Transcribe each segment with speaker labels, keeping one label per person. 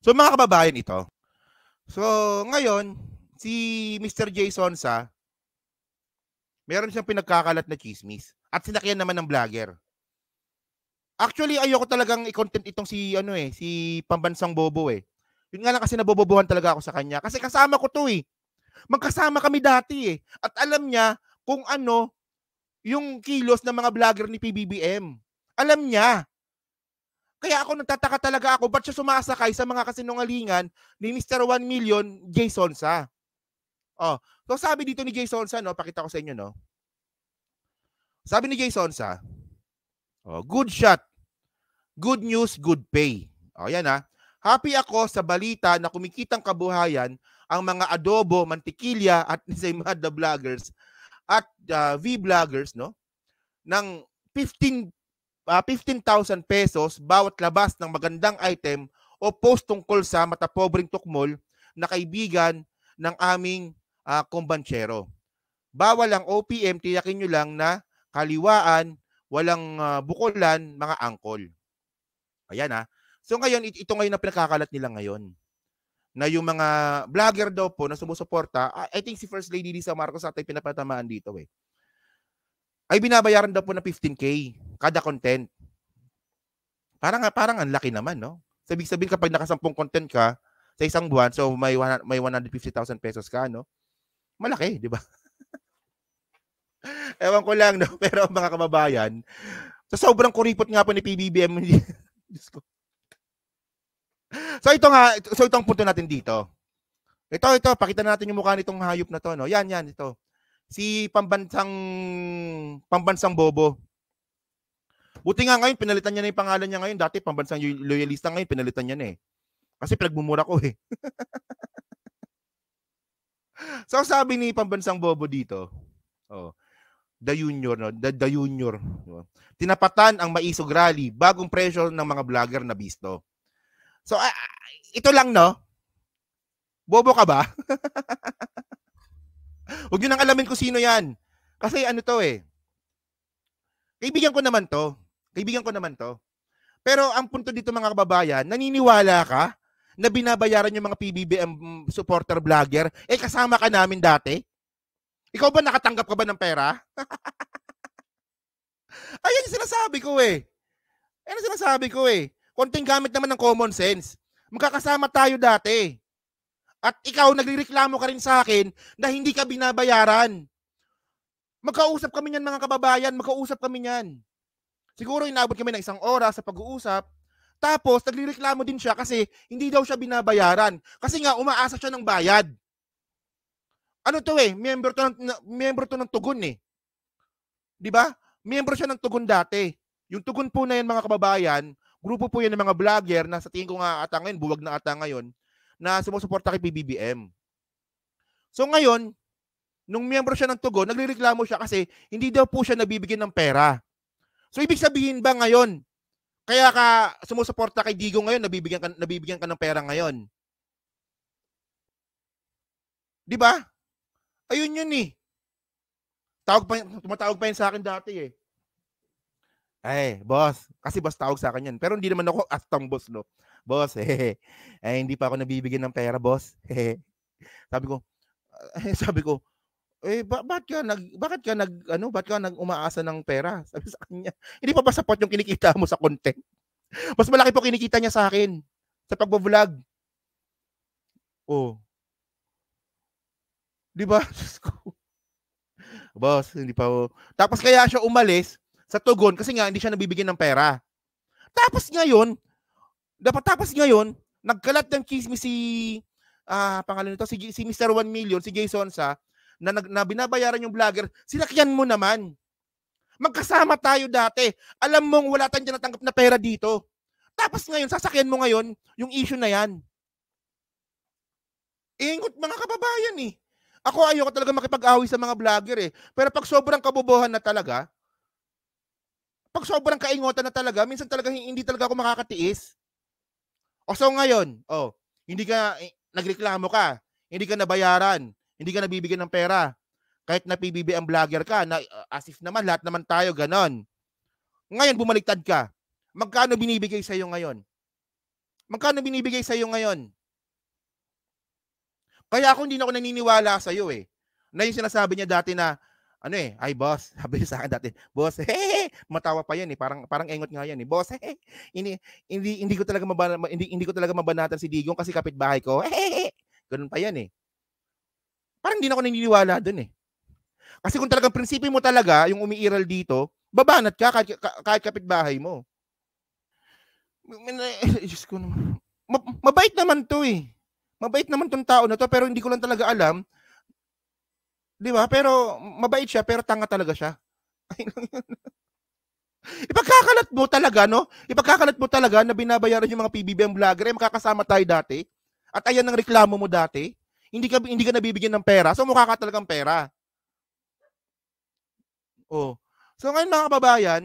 Speaker 1: So mga kababayan ito. So ngayon, si Mr. Jason sa meron siyang pinagkakalat na chismis at sinakyan naman ng vlogger. Actually, ayoko talagang i-content itong si Pambansang Bobo eh. Yun nga lang kasi nabobobohan talaga ako sa kanya kasi kasama ko to eh. Magkasama kami dati eh. At alam niya kung ano yung kilos ng mga vlogger ni PBBM. Alam niya. Kaya ako nagtataka talaga ako, ba't siya sumasakay sa mga kasinungalingan ni Mr. 1 Million Jason sa? Oh, so sabi dito ni Jason sa, no, pakita ko sa inyo, no. Sabi ni Jason sa, good shot. Good news, good pay. Yan ha. Happy ako sa balita na kumikitang kabuhayan ang mga adobo, mantikilya at Ensaymada vloggers at V-vloggers, no, ng 15,000 pesos bawat labas ng magandang item o post tungkol sa matapobreng tukmol na kaibigan ng aming kumbansyero. Bawal ang OPM, tiyakin nyo lang na kaliwaan, walang bukulan, mga angkol. Ayan ha. So ngayon, ito ngayon na pinakakalat nila ngayon. Na yung mga vlogger daw po na sumusuporta, I think si First Lady Lisa Marcos atay pinapatamaan dito eh. Ay binabayaran daw po na 15K kada content. Parang ang laki naman, no? Sabihin kapag nakasampung content ka sa isang buwan, so may 150,000 pesos ka, no? Malaki, di ba? Ewan ko lang, no? Pero mga kababayan, sa sobrang kuripot nga po ni PBBM, Diyos ko. So itong punto natin dito. Ito, pakita natin yung mukha nitong hayop na to, no? Yan, ito. Si Pambansang Bobo. Buti nga ngayon, pinalitan niya na yung pangalan niya ngayon. Dati, Pambansang Loyalista, ngayon, pinalitan niya na eh. Kasi pinagmumura ko eh. So sabi ni Pambansang Bobo dito, the Junior, no? The Junior. No? Tinapatan ang maisog rally, bagong presyo ng mga vlogger na bisto. So, ito lang, no? Bobo ka ba? Huwag nyo nang alamin kung sino yan. Kasi ano to eh. Kaibigan ko naman to. Pero ang punto dito mga kababayan, naniniwala ka na binabayaran yung mga PBBM supporter vlogger? Eh kasama ka namin dati? Ikaw ba nakatanggap ka ba ng pera? Ayan yung sinasabi ko eh. Konting gamit naman ng common sense. Magkakasama tayo dati. At ikaw, nagrereklamo ka rin sa akin na hindi ka binabayaran. Magkausap kami niyan mga kababayan, Siguro inabot kami ng 1 oras sa pag-uusap. Tapos, nagrereklamo din siya kasi hindi daw siya binabayaran. Kasi nga, umaasa siya ng bayad. Ano to eh? Miyembro to ng Tugon eh. Di ba? Miyembro siya ng Tugon dati. Yung Tugon po na yan mga kababayan, grupo po yan ng mga vlogger na sa tingin ko nga ata ngayon, buwag na ata ngayon, na sumusuporta kay PBBM. So ngayon, nung miyembro siya ng Tugon, nagrereklamo siya kasi hindi daw po siya nabibigyan ng pera. So ibig sabihin ba ngayon, kaya ka sumusuporta kay Digo ngayon, nabibigyan ka ng pera ngayon? Di ba? Ayun yun eh. Tumatawag pa yun sa akin dati eh. Ay, boss. Kasi boss tawag sa akin yan. Pero hindi naman ako astang boss, no? Boss, hindi pa ako nabibigyan ng pera, boss. Sabi ko, bakit ka umaasa ng pera? Sabi sa kanya, hindi pa ba sapat yung kinikita mo sa content? Mas malaki po kinikita niya sa akin sa pagbo-vlog. Oh. Di ba? Boss, hindi pa ako. Tapos kaya siya umalis sa Tugon kasi nga hindi siya nabibigyan ng pera. Tapos ngayon, nagkalat ng chismis pangalan nito, si Mr. 1 Million, si Jason sa, na binabayaran yung vlogger, sinakyan mo naman. Magkasama tayo dati. Alam mong wala tayong natanggap na pera dito. Tapos ngayon, sasakyan mo ngayon yung issue na yan. Ingot mga kababayan eh. Ako ayoko talaga makipag-away sa mga vlogger eh. Pero pag sobrang kabobohan na talaga, pag sobrang kaingotan na talaga, minsan talaga hindi talaga ako makakatiis. O so ngayon, nagreklamo ka, hindi ka nabayaran, hindi ka nabibigyan ng pera. Kahit na PBB ang vlogger ka, na as if naman lahat naman tayo ganon. Ngayon bumaliktad ka. Magkano binibigay sa iyo ngayon? Magkano binibigay sa'yo ngayon? Kaya ako hindi na ako naniniwala sa'yo eh. Na yung sinasabi niya dati na, ano eh, ay boss, sabi niya sa akin dati, boss, hehehe, matawa pa yan eh, parang engot nga yan eh, boss, hehe, hindi ko talaga hindi ko talaga mabanatan si Digong kasi kapitbahay ko, hehehe, ganun pa yan eh. Parang hindi na ako naniniwala dun eh. Kasi kung talagang prinsipyo mo talaga, yung umiiral dito, babanat ka kahit kapitbahay mo. Diyos ko naman. Mabait naman to eh. Mabait naman tong tao na to, pero hindi ko lang talaga alam. Di ba? Pero mabait siya, pero tanga talaga siya. Ipagkakalat mo talaga, no? Ipagkakalat mo talaga na binabayaran yung mga PBBM vlogger, eh, makakasama tayo dati. At ayan ang reklamo mo dati. Hindi ka nabibigyan ng pera, so mukha ka talagang pera. Oh. So ngayon mga kababayan,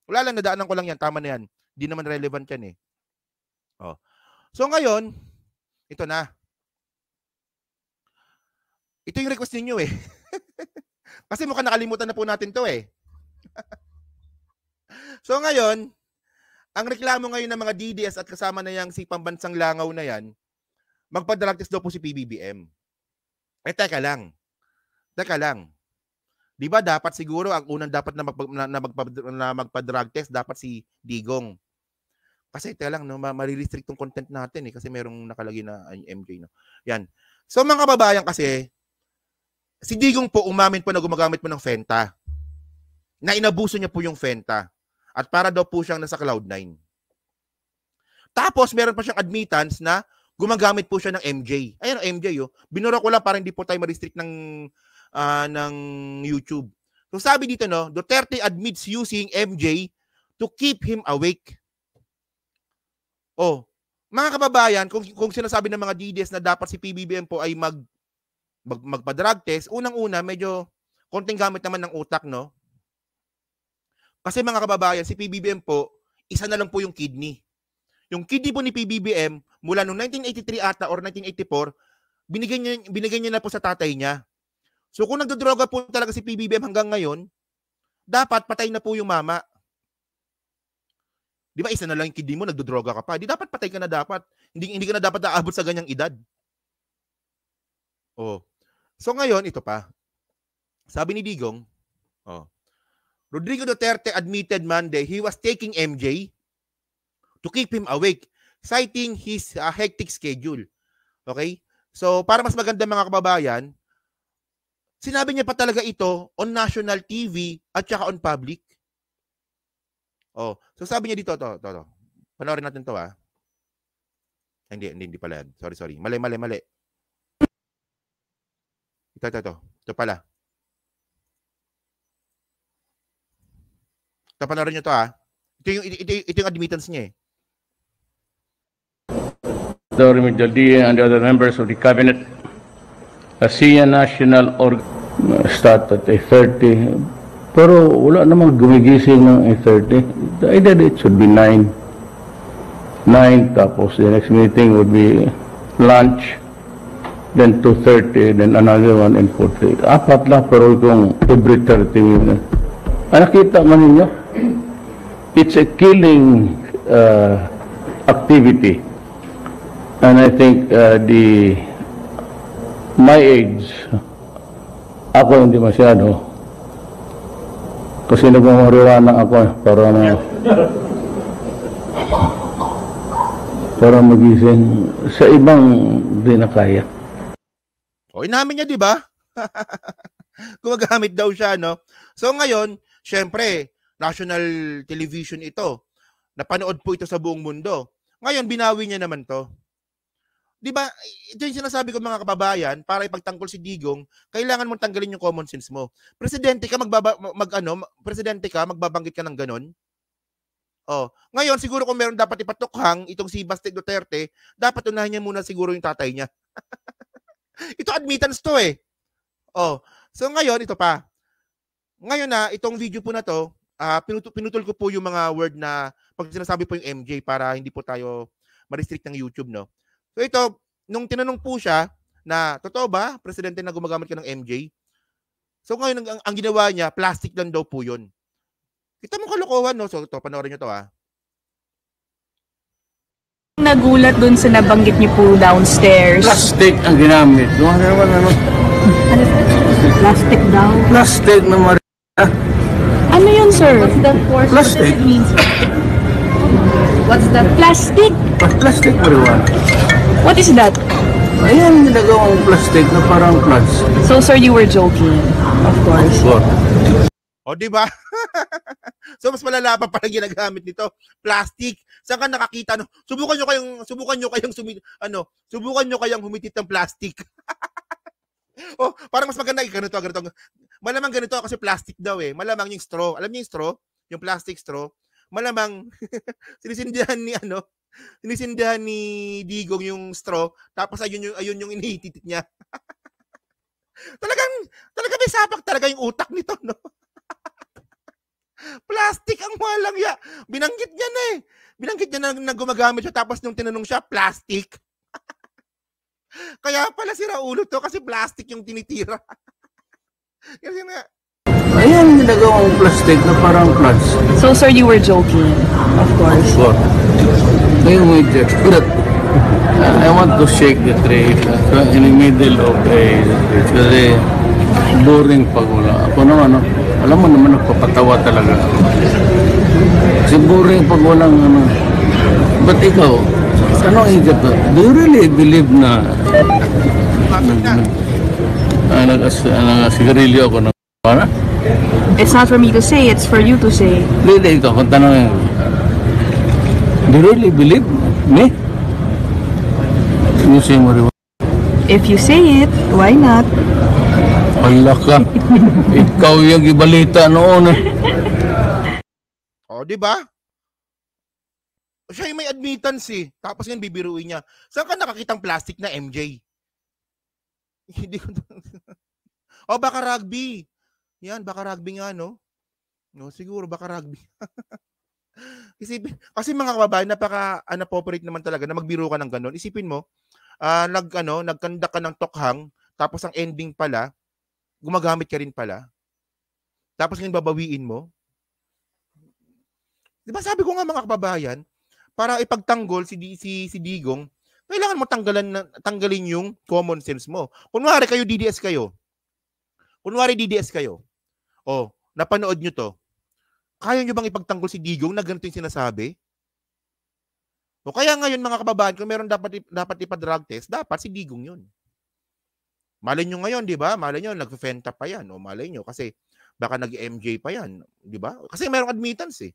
Speaker 1: wala lang, nadaanan ko lang yan, tama na yan. Hindi naman relevant yan eh. Oh. So ngayon, ito na. Ito yung request ninyo eh. Kasi mukhang nakalimutan na po natin to eh. So ngayon, ang reklamo ngayon ng mga DDS at kasama na yang si Pambansang Langaw na yan, magpa-drug test daw po si PBBM. Eh teka lang. Di ba dapat siguro ang unang dapat na magpa-drug test dapat si Digong. Kasi teka lang, no, marirestrict tong content natin eh kasi merong nakalagay na MJ. No? Yan. So mga kababayan kasi, si Digong po umamin po na gumagamit po ng Fenta. Na inabuso niya po yung Fenta. At para daw po siyang nasa Cloud9. Tapos meron pa siyang admittance na gumagamit po siya ng MJ. Ayun, MJ oh. Binura ko lang para hindi po tayo ma-restrict ng YouTube. So sabi dito no, Duterte admits using MJ to keep him awake. Oh, mga kababayan, kung sinasabi ng mga DDS na dapat si PBBM po ay magpa-drug test, unang-una medyo konting gamit naman ng utak, no? Kasi mga kababayan, si PBBM po, isa na lang po yung kidney. Yung kidney po ni PBBM, mula noong 1983 ata or 1984, binigay niya na po sa tatay niya. So kung nagdodroga po talaga si PBBM hanggang ngayon, dapat patay na po yung mama. Di ba isa na lang yung kidney mo, nagdodroga ka pa. Di dapat patay ka na dapat. Hindi ka na dapat naabot sa ganyang edad. Oh. So ngayon, ito pa. Sabi ni Digong, Rodrigo Duterte admitted Monday he was taking MJ to keep him awake, citing his hectic schedule. Okay? So, para mas maganda mga kababayan, sinabi niya pa talaga ito on national TV at saka on public. Oh, so sabi niya dito, to. Panoorin natin to ah. Hindi pala yan. Sorry. Mali. Ito pala. Panoorin nyo to ah. Ito yung admittance niya eh.
Speaker 2: The Remedial DA and the other members of the cabinet, ASEA National start at 8:30. Pero wala namang gumigising ng 8:30. Either it should be 9. Tapos the next meeting would be lunch, then 2:30, then another one and 4:30. Apat lang pero kung every 30 minutes. Nakita man ninyo? It's a killing activity. And I think my age, ako hindi masyado. Kasi nagmamariwana ako para magising. Sa ibang di na kaya.
Speaker 1: O, inamin niya, di ba? Gumagamit daw siya, no? So ngayon, syempre, national television ito. Napanood po ito sa buong mundo. Ngayon, binawi niya naman to. Di ba? Ito yung sinasabi ko mga kababayan, para ipagtanggol si Digong, kailangan mong tanggalin yung common sense mo. Presidente ka, magbabanggit ka ng ganon. Oh, ngayon siguro kung meron dapat ipatukhang itong si Baste Duterte, dapat unahin niya muna siguro yung tatay niya. Ito admittance to eh. Oh, so ngayon ito pa. Ngayon na itong video po na to, pinutol ko po yung mga word na pag sinasabi po yung MJ para hindi po tayo ma-restrict ng YouTube, no. So ito, nung tinanong po siya na totoo ba presidente na gumagamit ka ng MJ? So ngayon ang ginawa niya, plastic lang daw po 'yon. Kita mo kalokohan, no? So ito, panoorin niyo to ah.
Speaker 3: Nagulat dun sa nabanggit niyo po downstairs.
Speaker 2: Plastic ang ginamit. Ano naman ano?
Speaker 3: Plastic daw.
Speaker 2: Plastic na
Speaker 3: Ano yun, sir?
Speaker 4: What's the force?
Speaker 2: Plastic.
Speaker 4: What does it mean? What's the
Speaker 3: Plastic?
Speaker 2: Plastic marijuana.
Speaker 3: What is that?
Speaker 2: Ayan, ginagawang plastic na parang plugs.
Speaker 3: So, sir, you were joking. Of course.
Speaker 1: O, di ba? So, mas malala pa pala ginagamit nito. Plastic. Saan ka nakakita? No? Subukan nyo kayang humitit ng plastic. Oh, parang mas maganda ganito. Malamang ganito kasi plastic daw eh. Malamang yung straw. Alam niyo yung straw? Yung plastic straw. Malamang sinisindihan ni Digong yung straw, tapos ayun yung inihititit niya. talagang may sapak talaga yung utak nito, no? Plastic ang walang ya. Binanggit niya na gumagamit siya, tapos nung tinanong siya, plastic. Kaya pala sira ulo to kasi plastic yung tinitira. Kasi nga,
Speaker 2: ayan, ginagawang plastic na parang plugs.
Speaker 3: So, sir, you were joking. Of course.
Speaker 2: Ngayon mo but I want to shake the tray in the middle of a kasi boring pag wala. Ako naman, alam mo naman, nagpapatawa talaga. Kasi boring pag walang But ikaw, ano ang higit na? Do you really believe na sigarilyo ako na para?
Speaker 3: It's not for me to say, it's for you to say.
Speaker 2: Hindi, ikaw, kung tanongin, do you really believe me? You say marijuana.
Speaker 3: If you say it, why not?
Speaker 2: Hala ka. Ikaw yung ibalita noon eh.
Speaker 1: oh, di ba? Siya yung may admittance eh. Tapos yun, bibiruin niya. Saan ka nakakitang plastic na MJ? Hindi ko... O, baka rugby. Yan, baka rugby nga, no? No, siguro, baka rugby. Kasi mga kababayan, napaka-inappropriate naman talaga na magbiro ka ng ganun. Isipin mo, nagkanda ka ng tokhang, tapos ang ending pala, gumagamit ka rin pala. Tapos ngayon babawiin mo. Di ba sabi ko nga mga kababayan, para ipagtanggol si Digong, kailangan mo tanggalin yung common sense mo. Kunwari DDS kayo. O, napanood nyo to. Kaya nyo bang ipagtanggol si Digong na ganito yung sinasabi? O kaya ngayon mga kababayan, kung meron dapat ipa-drug test, dapat si Digong yun. Malay nyo ngayon, di ba? Malay nyo, nag-fenta pa yan. O malay nyo, kasi baka nag-MJ pa yan. Di ba? Kasi merong admittance eh.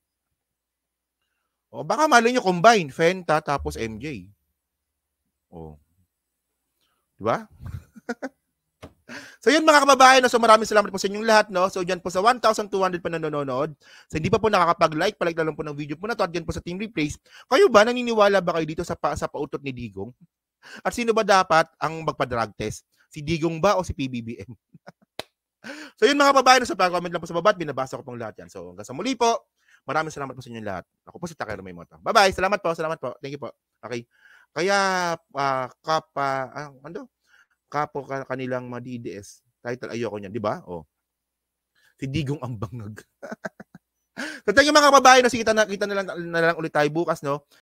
Speaker 1: O baka malay nyo combine, Fenta tapos MJ. O. Di ba? So yun mga kababayan, so maraming salamat po sa inyong lahat, no? So dyan po sa 1,200 pa nanonood. So hindi pa po nakakapag-like, palike na lang po ng video po na to at dyan po sa Team Replays. Kayo ba, naniniwala ba kayo dito sa pautot ni Digong? At sino ba dapat ang magpa-drug test? Si Digong ba o si PBBM? So yun mga kababayan, so pag-comment lang po sa baba at binabasa ko pong lahat yan. So hanggang sa muli po, maraming salamat po sa inyong lahat. Ako po si Takero Maymoto. Bye-bye, salamat po. Thank you po. Okay. Kaya, kapo kanilang mga DDS. Title, ayoko niyan, di ba? Oh. Si Digong ang bangag. So, thank you mga kababayan. Kita na lang ulit tayo bukas, no?